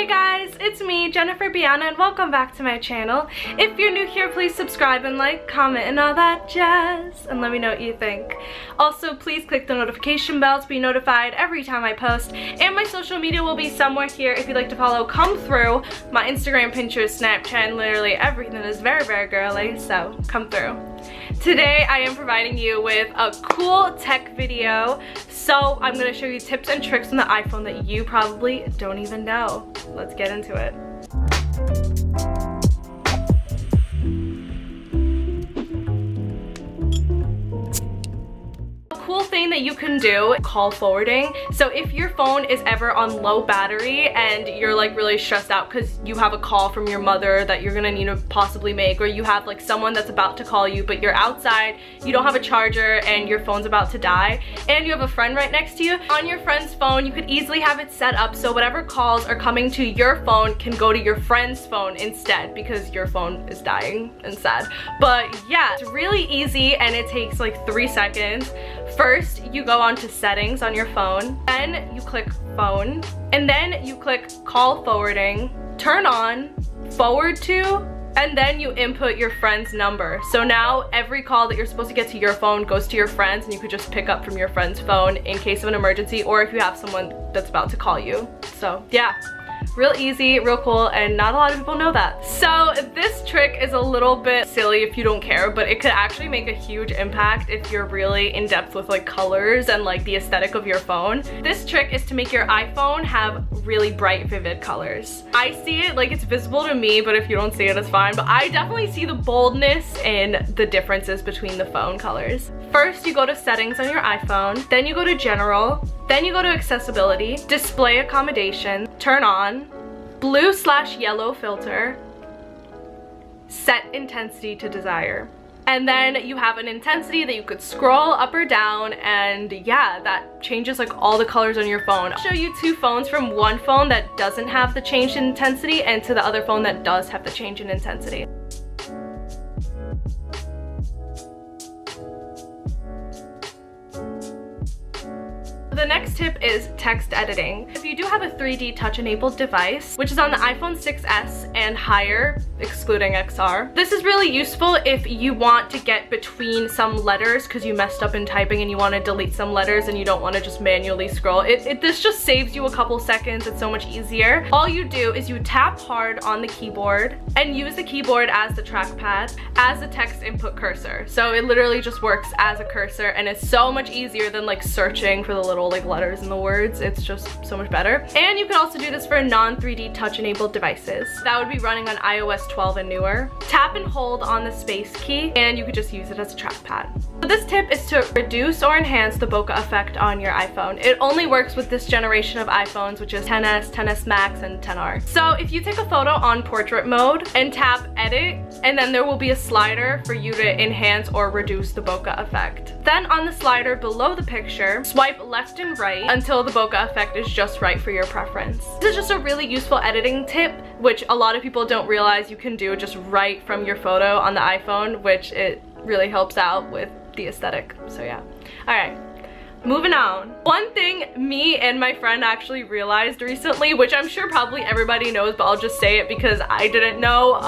Hey guys, it's me, Jennifer-Biana, and welcome back to my channel. If you're new here, please subscribe and like, comment, and all that jazz, and let me know what you think. Also, please click the notification bell to be notified every time I post, and my social media will be somewhere here if you'd like to follow. Come through. My Instagram, Pinterest, Snapchat, and literally everything is very, very girly, so come through. Today, I am providing you with a cool tech video, so I'm going to show you tips and tricks on the iPhone that you probably don't even know. Let's get into it. Cool thing that you can do, call forwarding. So if your phone is ever on low battery and you're like really stressed out because you have a call from your mother that you're gonna need to possibly make, or you have like someone that's about to call you but you're outside, you don't have a charger and your phone's about to die, and you have a friend right next to you, on your friend's phone you could easily have it set up so whatever calls are coming to your phone can go to your friend's phone instead, because your phone is dying and sad. But yeah, it's really easy and it takes like 3 seconds. First, you go on to settings on your phone, then you click phone, and then you click call forwarding, turn on, forward to, and then you input your friend's number. So now every call that you're supposed to get to your phone goes to your friends, and you could just pick up from your friend's phone in case of an emergency or if you have someone that's about to call you. So yeah. Real easy, real cool, and not a lot of people know that. So this trick is a little bit silly if you don't care, but it could actually make a huge impact if you're really in depth with like colors and like the aesthetic of your phone. This trick is to make your iPhone have really bright, vivid colors. I see it, like it's visible to me, but if you don't see it, it's fine. But I definitely see the boldness and the differences between the phone colors. First, you go to settings on your iPhone, then you go to general, then you go to accessibility, display accommodation, turn on, blue/yellow filter, set intensity to desire. And then you have an intensity that you could scroll up or down, and yeah, that changes like all the colors on your phone. I'll show you 2 phones from one phone that doesn't have the change in intensity and to the other phone that does have the change in intensity. The next tip is text editing. If you do have a 3D touch enabled device, which is on the iPhone 6s and higher, excluding XR, this is really useful if you want to get between some letters because you messed up in typing and you want to delete some letters and you don't want to just manually scroll. This just saves you a couple seconds. It's so much easier. All you do is you tap hard on the keyboard and use the keyboard as the trackpad, as the text input cursor. So it literally just works as a cursor, and it's so much easier than like searching for the little like letters in the words. It's just so much better. And you can also do this for non-3D touch enabled devices. That would be running on iOS 12 and newer. Tap and hold on the space key and you could just use it as a trackpad. So this tip is to reduce or enhance the bokeh effect on your iPhone. It only works with this generation of iPhones, which is 10s, 10s Max, and 10R. So if you take a photo on portrait mode and tap edit, and then there will be a slider for you to enhance or reduce the bokeh effect. Then on the slider below the picture, swipe left and right until the bokeh effect is just right for your preference. This is just a really useful editing tip, which a lot of people don't realize you can do just right from your photo on the iPhone, which it really helps out with the aesthetic. So yeah. All right. Moving on. One thing me and my friend actually realized recently, which I'm sure probably everybody knows, but I'll just say it because I didn't know,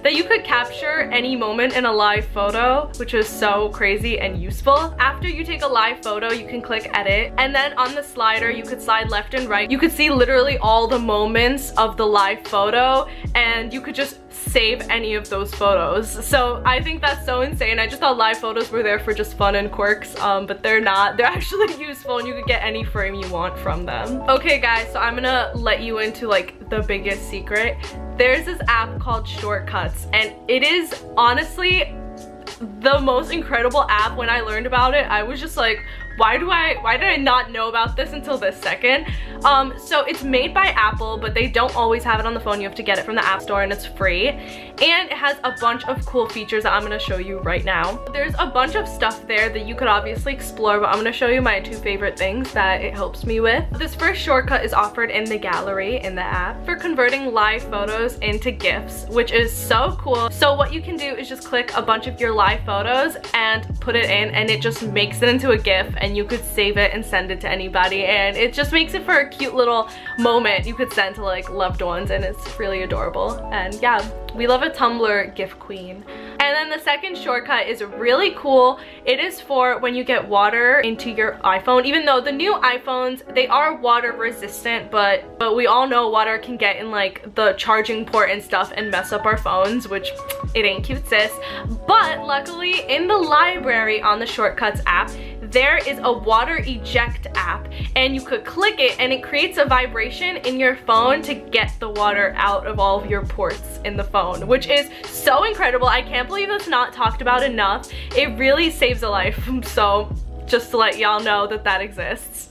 that you could capture any moment in a live photo, which is so crazy and useful. After you take a live photo, you can click edit, and then on the slider, you could slide left and right. You could see literally all the moments of the live photo, and you could just save any of those photos. So I think that's so insane. I just thought live photos were there for just fun and quirks, but they're not. They're actually useful, and you could get any frame you want from them. Okay guys, so I'm gonna let you into like the biggest secret. There's this app called Shortcuts, and it is honestly the most incredible app. When I learned about it, I was just like, why did I not know about this until this second? So it's made by Apple, but they don't always have it on the phone. You have to get it from the App Store, and it's free. And it has a bunch of cool features that I'm gonna show you right now. There's a bunch of stuff there that you could obviously explore, but I'm gonna show you my 2 favorite things that it helps me with. This first shortcut is offered in the gallery in the app for converting live photos into GIFs, which is so cool. So what you can do is just click a bunch of your live photos and put it in, and it just makes it into a GIF, and you could save it and send it to anybody, and it just makes it for a cute little moment you could send to like loved ones, and it's really adorable. And yeah, we love a Tumblr gift queen. And then the second shortcut is really cool. It is for when you get water into your iPhone. Even though the new iPhones, they are water resistant, but we all know water can get in like the charging port and stuff and mess up our phones, which it ain't cute, sis. But luckily in the library on the Shortcuts app, there is a water eject app, and you could click it and it creates a vibration in your phone to get the water out of all of your ports in the phone, which is so incredible. I can't believe it's not talked about enough. It really saves a life. So just to let y'all know that that exists.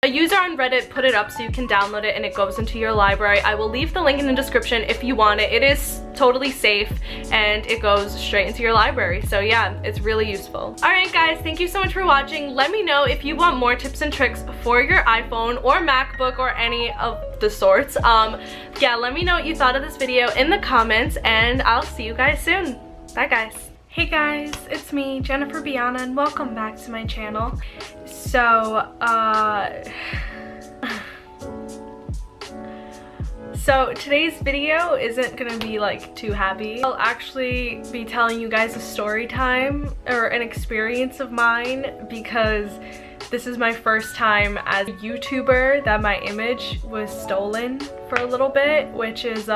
A user on Reddit put it up so you can download it and it goes into your library. I will leave the link in the description if you want it. It is totally safe and it goes straight into your library. So yeah, it's really useful. Alright guys, thank you so much for watching. Let me know if you want more tips and tricks for your iPhone or MacBook or any of the sorts. Yeah, let me know what you thought of this video in the comments, and I'll see you guys soon. Bye guys. Hey guys, it's me, Jennifer-Biana, and welcome back to my channel. So, so today's video isn't gonna be like too happy. I'll actually be telling you guys a story time or an experience of mine, because this is my first time as a YouTuber that my image was stolen for a little bit, which is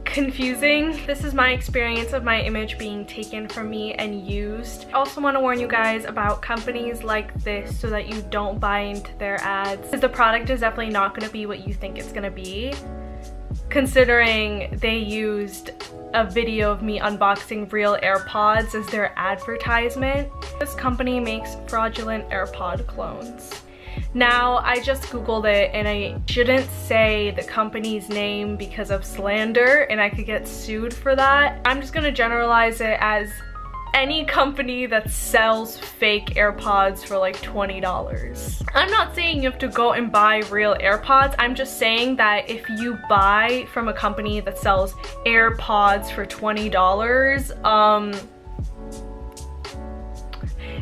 confusing. This is my experience of my image being taken from me and used. I also want to warn you guys about companies like this so that you don't buy into their ads, because the product is definitely not going to be what you think it's going to be, considering they used a video of me unboxing real AirPods as their advertisement. This company makes fraudulent AirPod clones. Now, I just googled it, and I shouldn't say the company's name because of slander, and I could get sued for that. I'm just gonna generalize it as any company that sells fake AirPods for like $20. I'm not saying you have to go and buy real AirPods. I'm just saying that if you buy from a company that sells AirPods for $20,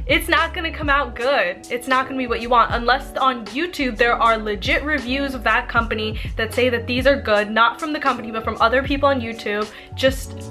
it's not gonna come out good. It's not gonna be what you want, unless on YouTube there are legit reviews of that company that say that these are good, not from the company but from other people on YouTube. Just